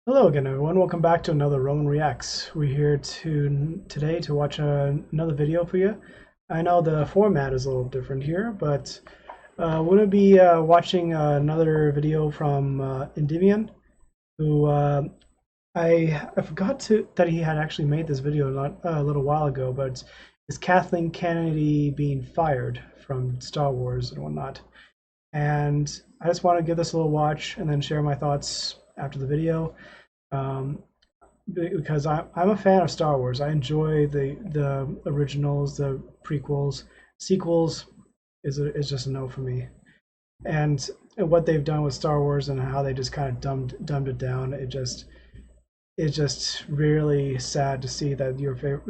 Hello again, everyone. Welcome back to another Roman Reacts. We're here today to watch another video for you. I know the format is a little different here, but we're going to be watching another video from Endymion, who I forgot that he had actually made this video not a little while ago, but it's Kathleen Kennedy being fired from Star Wars and whatnot. And I just want to give this a little watch and then share my thoughts after the video. Um, because I'm a fan of Star Wars. I enjoy the originals, the prequels, sequels is just a no for me. And what they've done with Star Wars and how they just kind of dumbed it down, it's just really sad to see that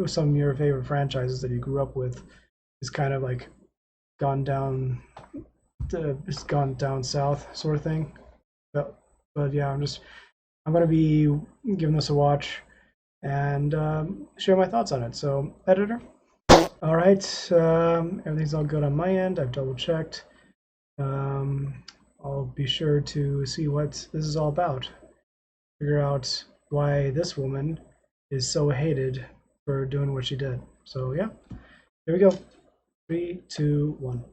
some of your favorite franchises that you grew up with is kind of like gone down, it's gone down south sort of thing. But yeah, I'm going to be giving this a watch and share my thoughts on it. So, editor. All right, everything's all good on my end. I've double checked. I'll be sure to see what this is all about. Figure out why this woman is so hated for doing what she did. So, yeah, here we go. Three, two, one.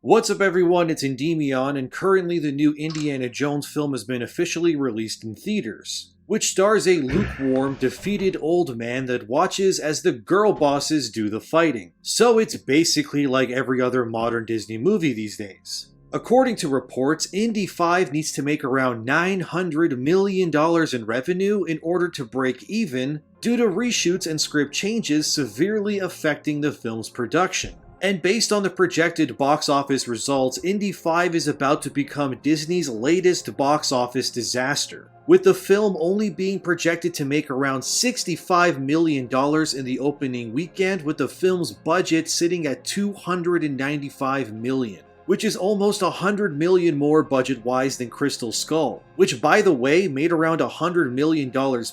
What's up, everyone? It's Endymion, and currently the new Indiana Jones film has been officially released in theaters, which stars a lukewarm, defeated old man that watches as the girl bosses do the fighting. So it's basically like every other modern Disney movie these days. According to reports, Indy 5 needs to make around $900 million in revenue in order to break even due to reshoots and script changes severely affecting the film's production. And based on the projected box office results, Indy 5 is about to become Disney's latest box office disaster, with the film only being projected to make around $65 million in the opening weekend, with the film's budget sitting at $295 million, which is almost $100 million more budget-wise than Crystal Skull, which by the way made around $100 million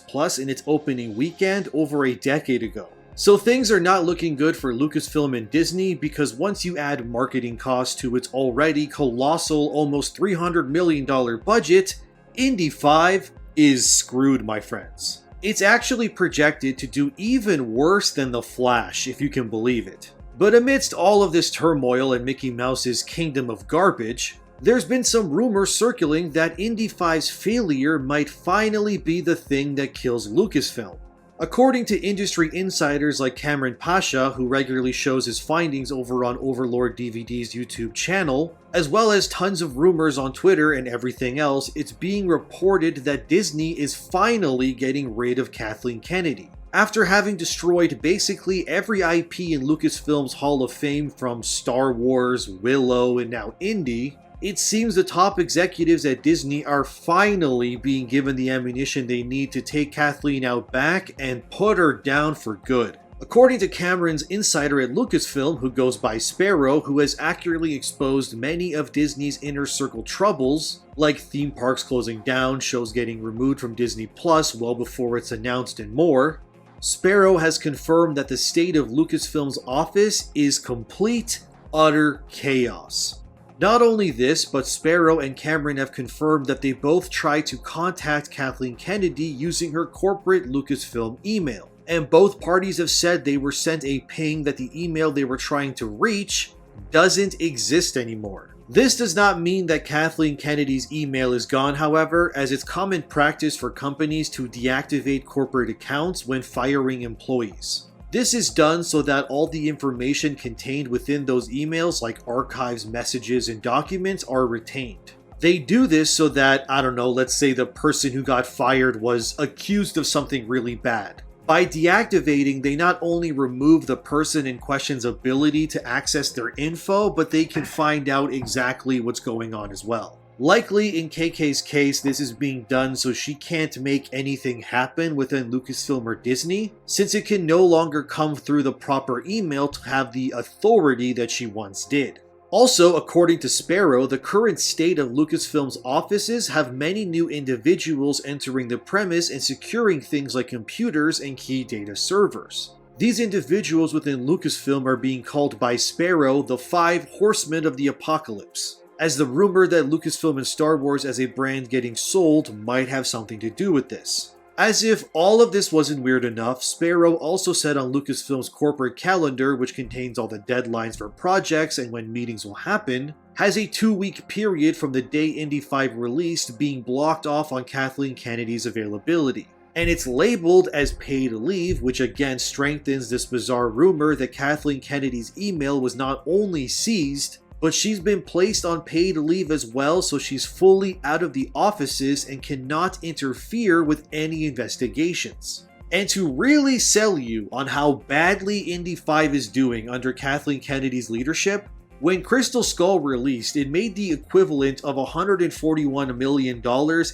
plus in its opening weekend over a decade ago. So things are not looking good for Lucasfilm and Disney, because once you add marketing costs to its already colossal almost $300 million budget, Indy 5 is screwed, my friends. It's actually projected to do even worse than The Flash, if you can believe it. But amidst all of this turmoil in Mickey Mouse's kingdom of garbage, there's been some rumors circling that Indy 5's failure might finally be the thing that kills Lucasfilm. According to industry insiders like Cameron Pasha, who regularly shows his findings over on Overlord DVD's YouTube channel, as well as tons of rumors on Twitter and everything else, it's being reported that Disney is finally getting rid of Kathleen Kennedy. After having destroyed basically every IP in Lucasfilm's Hall of Fame from Star Wars, Willow, and now Indy, it seems the top executives at Disney are finally being given the ammunition they need to take Kathleen out back and put her down for good. According to Cameron's insider at Lucasfilm, who goes by Sparrow, who has accurately exposed many of Disney's inner circle troubles, like theme parks closing down, shows getting removed from Disney Plus well before it's announced, and more, Sparrow has confirmed that the state of Lucasfilm's office is complete, utter chaos. Not only this, but Sparrow and Cameron have confirmed that they both tried to contact Kathleen Kennedy using her corporate Lucasfilm email, and both parties have said they were sent a ping that the email they were trying to reach doesn't exist anymore. This does not mean that Kathleen Kennedy's email is gone, however, as it's common practice for companies to deactivate corporate accounts when firing employees. This is done so that all the information contained within those emails, like archives, messages, and documents, are retained. They do this so that, I don't know, let's say the person who got fired was accused of something really bad. By deactivating, they not only remove the person in question's ability to access their info, but they can find out exactly what's going on as well. Likely, in KK's case, this is being done so she can't make anything happen within Lucasfilm or Disney, since it can no longer come through the proper email to have the authority that she once did. Also, according to Sparrow, the current state of Lucasfilm's offices have many new individuals entering the premise and securing things like computers and key data servers. These individuals within Lucasfilm are being called by Sparrow the Five Horsemen of the Apocalypse. as the rumor that Lucasfilm and Star Wars as a brand getting sold might have something to do with this. As if all of this wasn't weird enough, Sparrow also said on Lucasfilm's corporate calendar, which contains all the deadlines for projects and when meetings will happen, has a 2-week period from the day Indy 5 released being blocked off on Kathleen Kennedy's availability. And it's labeled as paid leave, which again strengthens this bizarre rumor that Kathleen Kennedy's email was not only seized, but she's been placed on paid leave as well, so she's fully out of the offices and cannot interfere with any investigations. And to really sell you on how badly Indy 5 is doing under Kathleen Kennedy's leadership, when Crystal Skull released, it made the equivalent of $141 million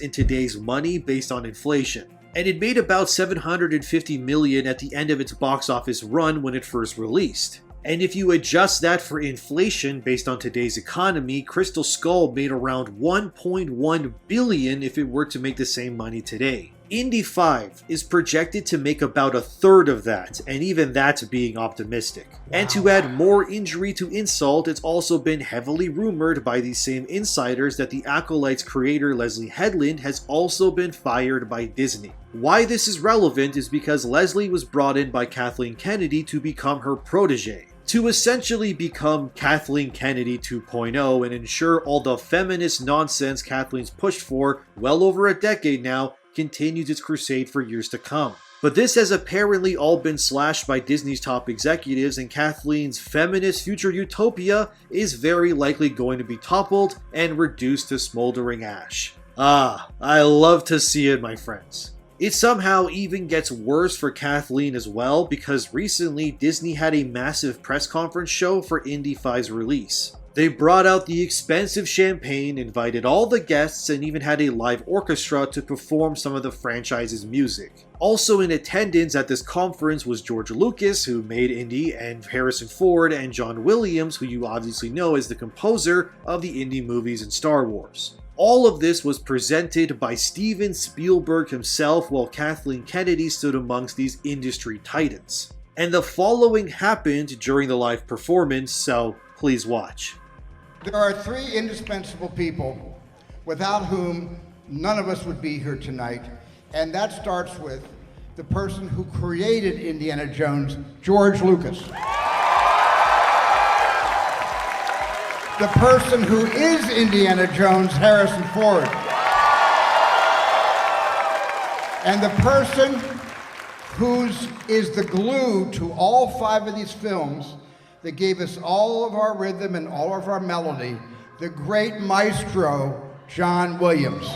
in today's money based on inflation. And it made about $750 million at the end of its box office run when it first released. And if you adjust that for inflation based on today's economy, Crystal Skull made around $1.1 billion if it were to make the same money today. Indy 5 is projected to make about a third of that, and even that's being optimistic. Wow. And to add more injury to insult, it's also been heavily rumored by these same insiders that the Acolyte's creator Leslie Headland has also been fired by Disney. Why this is relevant is because Leslie was brought in by Kathleen Kennedy to become her protege, to essentially become Kathleen Kennedy 2.0 and ensure all the feminist nonsense Kathleen's pushed for well over a decade now continues its crusade for years to come. But this has apparently all been slashed by Disney's top executives, and Kathleen's feminist future utopia is very likely going to be toppled and reduced to smoldering ash. Ah, I love to see it, my friends. It somehow even gets worse for Kathleen as well, because recently Disney had a massive press conference show for Indy 5's release. They brought out the expensive champagne, invited all the guests, and even had a live orchestra to perform some of the franchise's music. Also in attendance at this conference was George Lucas, who made Indy, and Harrison Ford, and John Williams, who you obviously know as the composer of the Indy movies and Star Wars. All of this was presented by Steven Spielberg himself, while Kathleen Kennedy stood amongst these industry titans. And the following happened during the live performance, so please watch. There are 3 indispensable people without whom none of us would be here tonight, and that starts with the person who created Indiana Jones, George Lucas. The person who is Indiana Jones, Harrison Ford. And the person who is the glue to all 5 of these films that gave us all of our rhythm and all of our melody, the great maestro, John Williams.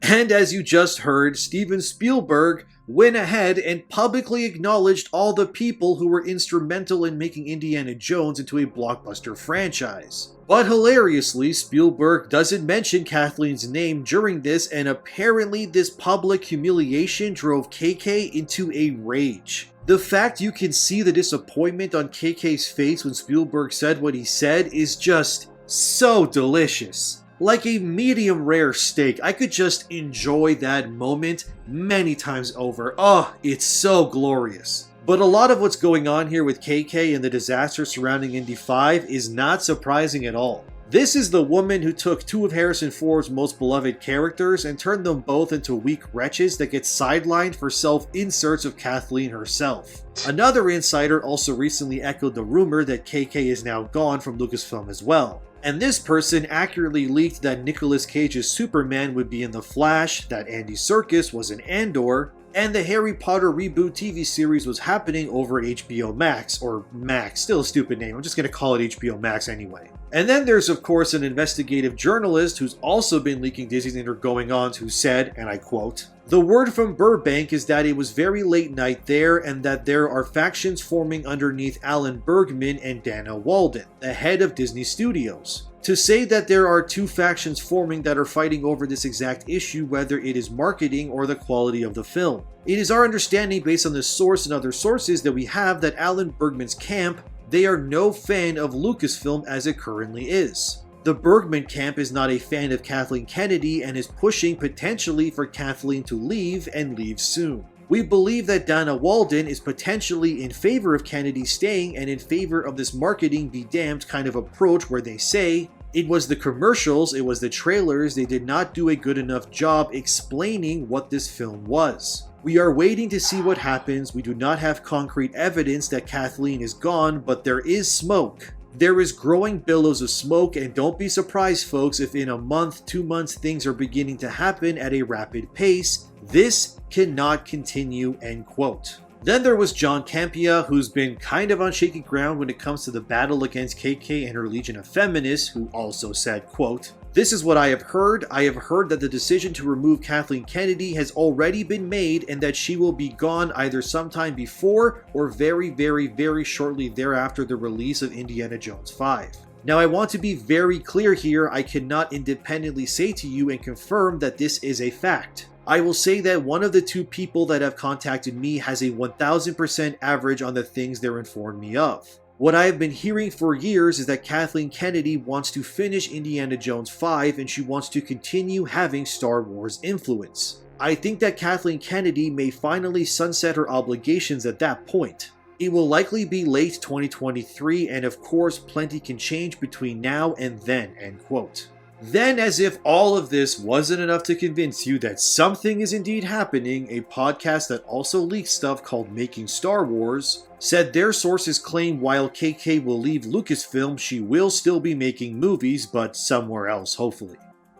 And as you just heard, Steven Spielberg went ahead and publicly acknowledged all the people who were instrumental in making Indiana Jones into a blockbuster franchise. But hilariously, Spielberg doesn't mention Kathleen's name during this, and apparently this public humiliation drove KK into a rage. The fact you can see the disappointment on KK's face when Spielberg said what he said is just so delicious. Like a medium rare steak, I could just enjoy that moment many times over. Oh, it's so glorious. But a lot of what's going on here with KK and the disaster surrounding Indy 5 is not surprising at all. This is the woman who took 2 of Harrison Ford's most beloved characters and turned them both into weak wretches that get sidelined for self-inserts of Kathleen herself. Another insider also recently echoed the rumor that KK is now gone from Lucasfilm as well. And this person accurately leaked that Nicolas Cage's Superman would be in The Flash, that Andy Serkis was in Andor, and the Harry Potter reboot TV series was happening over HBO Max, or Max, still a stupid name, I'm just going to call it HBO Max anyway. And then there's of course an investigative journalist who's also been leaking Disney's inner goings-on who said, and I quote, "The word from Burbank is that it was very late night there and that there are factions forming underneath Alan Bergman and Dana Walden, the head of Disney Studios. To say that there are 2 factions forming that are fighting over this exact issue, whether it is marketing or the quality of the film. It is our understanding based on this source and other sources that we have that Alan Bergman's camp, they are no fan of Lucasfilm as it currently is. The Bergman camp is not a fan of Kathleen Kennedy and is pushing potentially for Kathleen to leave and leave soon. We believe that Dana Walden is potentially in favor of Kennedy staying and in favor of this marketing be damned kind of approach where they say, it was the commercials, it was the trailers, they did not do a good enough job explaining what this film was. We are waiting to see what happens. We do not have concrete evidence that Kathleen is gone, but there is smoke. There is growing billows of smoke, and don't be surprised, folks, if in a month, 2 months, things are beginning to happen at a rapid pace. This cannot continue, end quote. Then there was John Campea, who's been kind of on shaky ground when it comes to the battle against KK and her legion of feminists, who also said, quote, "This is what I have heard. I have heard that the decision to remove Kathleen Kennedy has already been made and that she will be gone either sometime before or very, very, very shortly thereafter the release of Indiana Jones 5. Now I want to be very clear here, I cannot independently say to you and confirm that this is a fact. I will say that one of the 2 people that have contacted me has a 1000% average on the things they're informed me of. What I have been hearing for years is that Kathleen Kennedy wants to finish Indiana Jones 5 and she wants to continue having Star Wars influence. I think that Kathleen Kennedy may finally sunset her obligations at that point. It will likely be late 2023 and of course plenty can change between now and then, end quote. Then, as if all of this wasn't enough to convince you that something is indeed happening, a podcast that also leaks stuff called Making Star Wars said their sources claim while KK will leave Lucasfilm, she will still be making movies, but somewhere else, hopefully.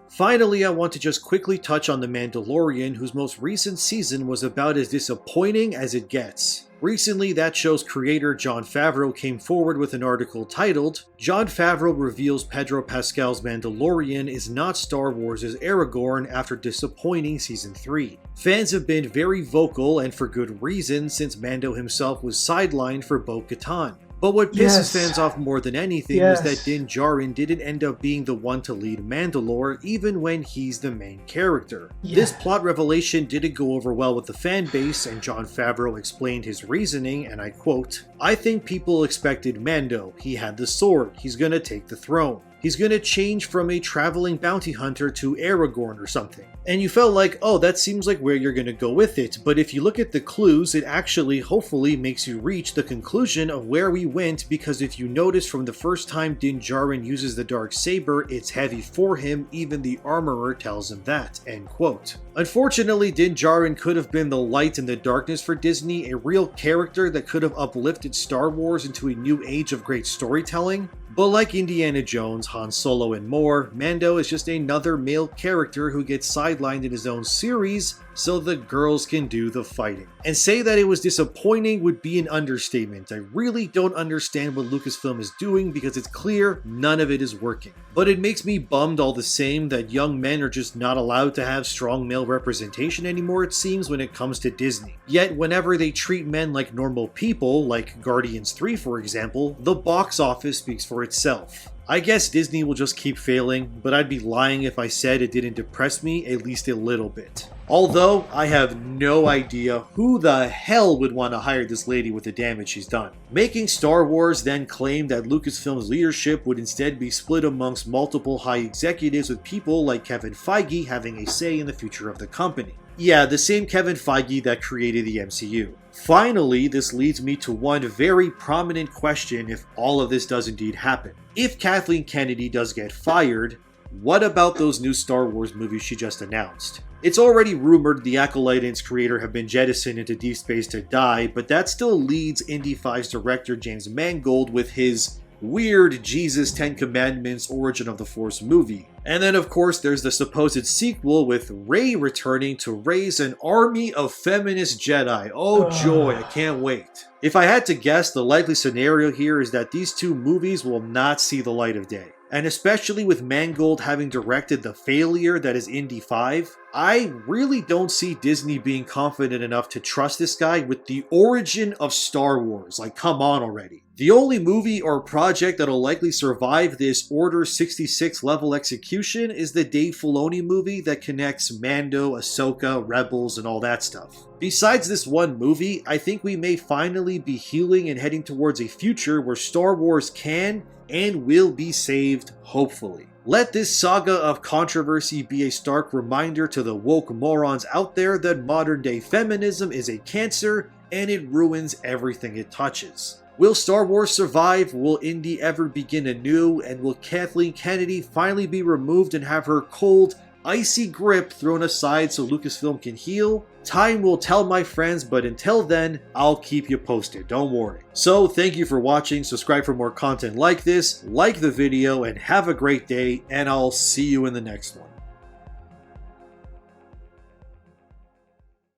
Finally, I want to just quickly touch on The Mandalorian, whose most recent season was about as disappointing as it gets. Recently, that show's creator Jon Favreau came forward with an article titled, "Jon Favreau reveals Pedro Pascal's Mandalorian is not Star Wars' Aragorn after disappointing Season 3. Fans have been very vocal and for good reason since Mando himself was sidelined for Bo-Katan. But what pisses fans off more than anything is that Din Djarin didn't end up being the one to lead Mandalore even when he's the main character. This plot revelation didn't go over well with the fan base, and Jon Favreau explained his reasoning, and I quote, "I think people expected Mando. He had the sword. He's gonna take the throne. He's gonna change from a traveling bounty hunter to Aragorn or something. And you felt like, oh, that seems like where you're gonna go with it, but if you look at the clues, it actually hopefully makes you reach the conclusion of where we went, because if you notice from the first time Din Djarin uses the Darksaber, it's heavy for him, even the armorer tells him that," end quote. Unfortunately, Din Djarin could have been the light in the darkness for Disney, a real character that could have uplifted Star Wars into a new age of great storytelling. But like Indiana Jones, Han Solo, and more, Mando is just another male character who gets sidelined in his own series so the girls can do the fighting. And say that it was disappointing would be an understatement. I really don't understand what Lucasfilm is doing because it's clear none of it is working. But it makes me bummed all the same that young men are just not allowed to have strong male representation anymore, it seems, when it comes to Disney. Yet whenever they treat men like normal people, like Guardians 3 for example, the box office speaks for itself. I guess Disney will just keep failing, but I'd be lying if I said it didn't depress me at least a little bit. Although, I have no idea who the hell would want to hire this lady with the damage she's done. Making Star Wars then claimed that Lucasfilm's leadership would instead be split amongst multiple high executives, with people like Kevin Feige having a say in the future of the company. Yeah, the same Kevin Feige that created the MCU. Finally, this leads me to one very prominent question if all of this does indeed happen. If Kathleen Kennedy does get fired, what about those new Star Wars movies she just announced? It's already rumored the Acolyte and its creator have been jettisoned into deep space to die, but that still leads Indy 5's director James Mangold with his weird Jesus 10 Commandments Origin of the Force movie. And then of course there's the supposed sequel with Rey returning to raise an army of feminist Jedi. Oh joy, I can't wait. If I had to guess, the likely scenario here is that these two movies will not see the light of day. And especially with Mangold having directed the failure that is Indy 5, I really don't see Disney being confident enough to trust this guy with the origin of Star Wars. Like, come on already. The only movie or project that'll likely survive this Order 66 level execution is the Dave Filoni movie that connects Mando, Ahsoka, Rebels, and all that stuff. Besides this one movie, I think we may finally be healing and heading towards a future where Star Wars can and will be saved, hopefully. Let this saga of controversy be a stark reminder to the woke morons out there that modern day feminism is a cancer and it ruins everything it touches. Will Star Wars survive? Will Indy ever begin anew? And will Kathleen Kennedy finally be removed and have her cold, icy grip thrown aside so Lucasfilm can heal? Time will tell, my friends, but until then, I'll keep you posted, don't worry. So, thank you for watching, subscribe for more content like this, like the video, and have a great day, and I'll see you in the next one.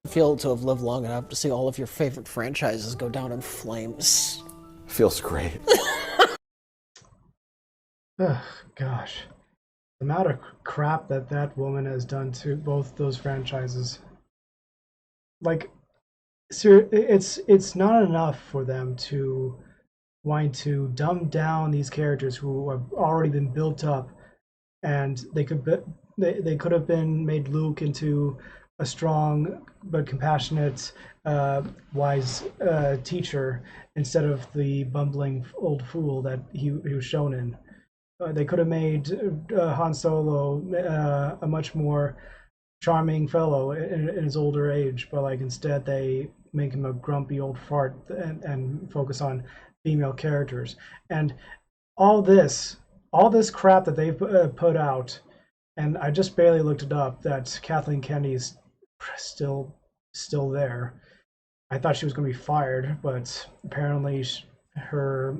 Feel to have lived long enough to see all of your favorite franchises go down in flames. Feels great. Ugh, gosh. The amount of crap that that woman has done to both those franchises. Like, it's not enough for them to want to dumb down these characters who have already been built up, and they could have been made Luke into a strong but compassionate, wise teacher instead of the bumbling old fool that he was shown in. They could have made Han Solo a much more charming fellow in his older age, but like instead they make him a grumpy old fart and focus on female characters. And all this crap that they've put out, and I just barely looked it up, that Kathleen Kennedy's still there. I thought she was going to be fired, but apparently her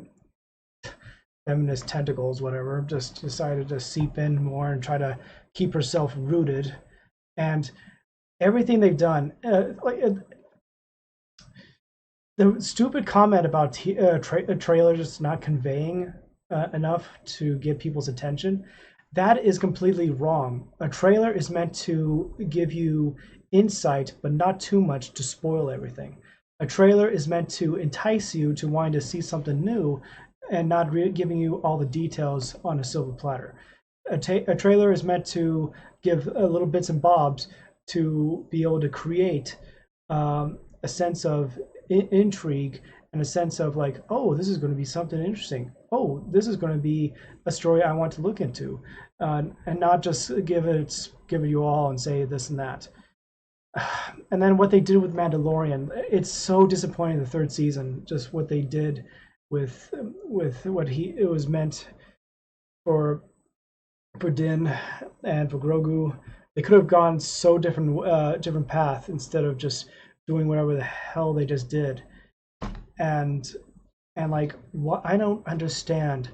feminist tentacles, whatever, just decided to seep in more and try to keep herself rooted. And everything they've done, the stupid comment about trailers not conveying enough to get people's attention, that is completely wrong. A trailer is meant to give you insight, but not too much to spoil everything. A trailer is meant to entice you to wanting to see something new and not giving you all the details on a silver platter. A trailer is meant to give little bits and bobs to be able to create a sense of intrigue and a sense of like, oh, this is going to be something interesting. Oh, this is going to be a story I want to look into, and not just give it you all and say this and that. And then what they did with Mandalorian, it's so disappointing. The third season, just what they did with what it was meant for Din and for Grogu. They could have gone so different path instead of just doing whatever the hell they just did. And like, what, I don't understand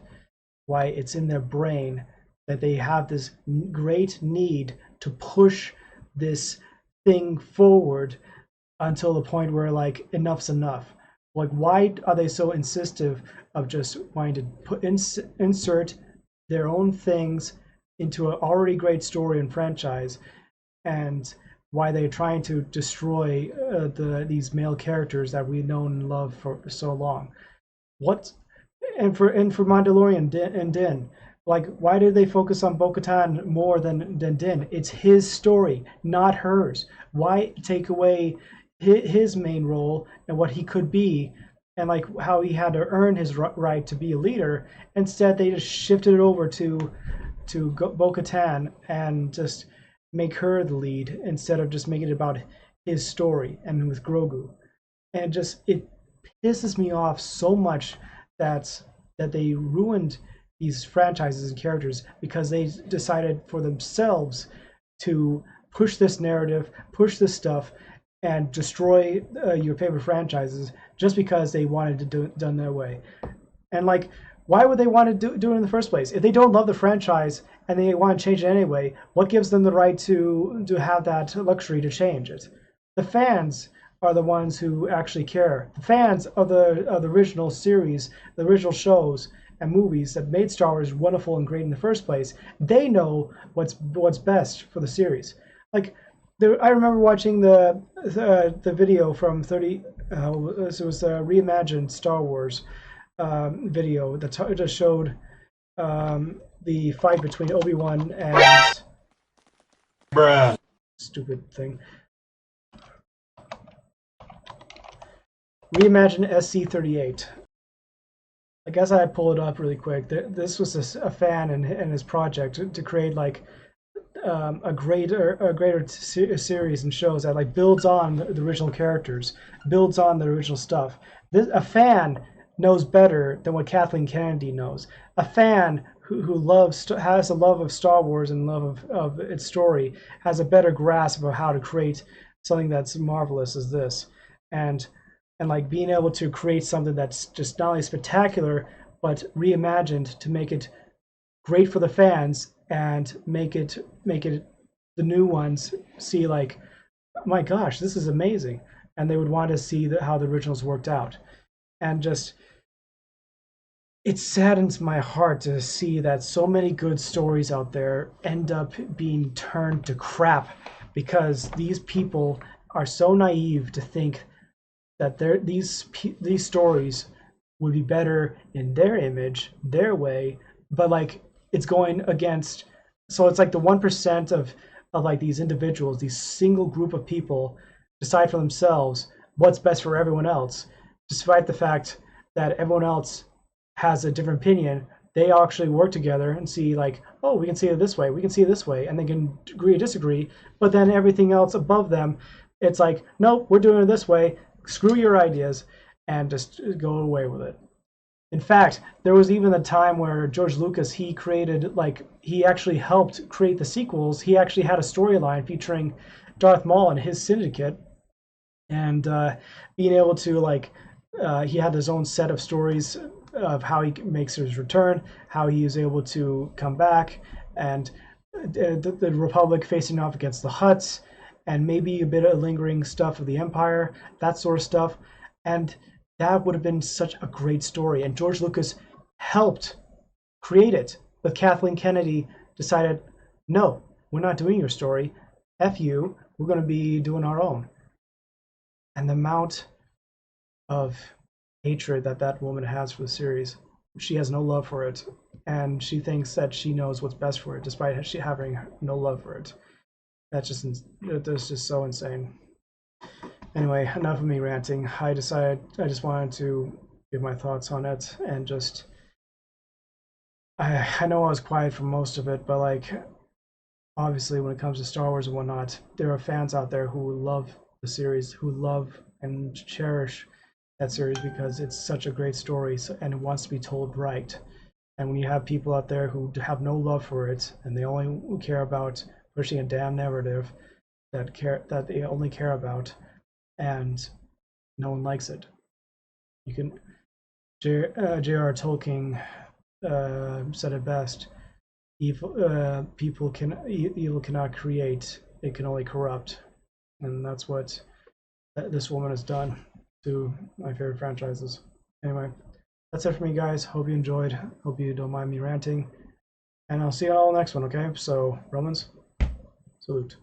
why it's in their brain that they have this great need to push this thing forward until the point where like enough's enough. Like, why are they so insistent of just wanting to insert their own things into an already great story and franchise, and why they're trying to destroy these male characters that we've known and loved for so long? What? And for Mandalorian and Din, like, why did they focus on Bo-Katan more than Din? It's his story, not hers. Why take away his main role and what he could be, and like how he had to earn his right to be a leader? Instead, they just shifted it over to Bo-Katan and just make her the lead instead of just making it about his story and with Grogu. And just, it pisses me off so much that they ruined these franchises and characters because they decided for themselves to push this narrative, push this stuff, and destroy your favorite franchises just because they wanted to do it done their way. And like, why would they want to do it in the first place? If they don't love the franchise and they want to change it anyway, what gives them the right to have that luxury to change it? The fans are the ones who actually care. The fans of the original series, the original shows and movies that made Star Wars wonderful and great in the first place, they know what's best for the series. Like, I remember watching the video from 30. It was a reimagined Star Wars video that just showed the fight between Obi-Wan and Bruh. Stupid thing. Reimagined SC-38. I guess I pull it up really quick. This was a fan and his project to create like a greater series and shows that like builds on the original characters, builds on the original stuff. A fan knows better than what Kathleen Kennedy knows. A fan who has a love of Star Wars and love of its story has a better grasp of how to create something that's marvelous as this, and like being able to create something that's just not only spectacular but reimagined to make it great for the fans and make it the new ones see like, oh my gosh, this is amazing, and they would want to see how the originals worked out. And just it saddens my heart to see that so many good stories out there end up being turned to crap because these people are so naive to think that these stories would be better in their image, their way, but like it's going against. So it's like the 1% of like these individuals, these single group of people, decide for themselves what's best for everyone else, despite the fact that everyone else has a different opinion. They actually work together and see like, oh, we can see it this way, we can see it this way, and they can agree or disagree. But then everything else above them, it's like, nope, we're doing it this way. Screw your ideas, and just go away with it. In fact, there was even a time where George Lucas, he actually helped create the sequels. He actually had a storyline featuring Darth Maul and his syndicate, and being able to he had his own set of stories of how he makes his return, how he is able to come back, and the Republic facing off against the Hutts, and maybe a bit of lingering stuff of the Empire, that sort of stuff. And that would have been such a great story. And George Lucas helped create it. But Kathleen Kennedy decided, no, we're not doing your story. F you, we're going to be doing our own. And the amount of hatred that woman has for the series, she has no love for it. And she thinks that she knows what's best for it, despite she having no love for it. That's just so insane. Anyway, enough of me ranting. I just wanted to give my thoughts on it, and just I know I was quiet for most of it, but like obviously when it comes to Star Wars and whatnot, there are fans out there who love the series, who love and cherish that series because it's such a great story and it wants to be told right. And when you have people out there who have no love for it and they only care about pushing a damn narrative that they only care about, and no one likes it. You can. J.R. Tolkien said it best: evil cannot create; it can only corrupt, and that's what this woman has done to my favorite franchises. Anyway, that's it for me, guys. Hope you enjoyed. Hope you don't mind me ranting, and I'll see you all next one. Okay, so Romans, salute.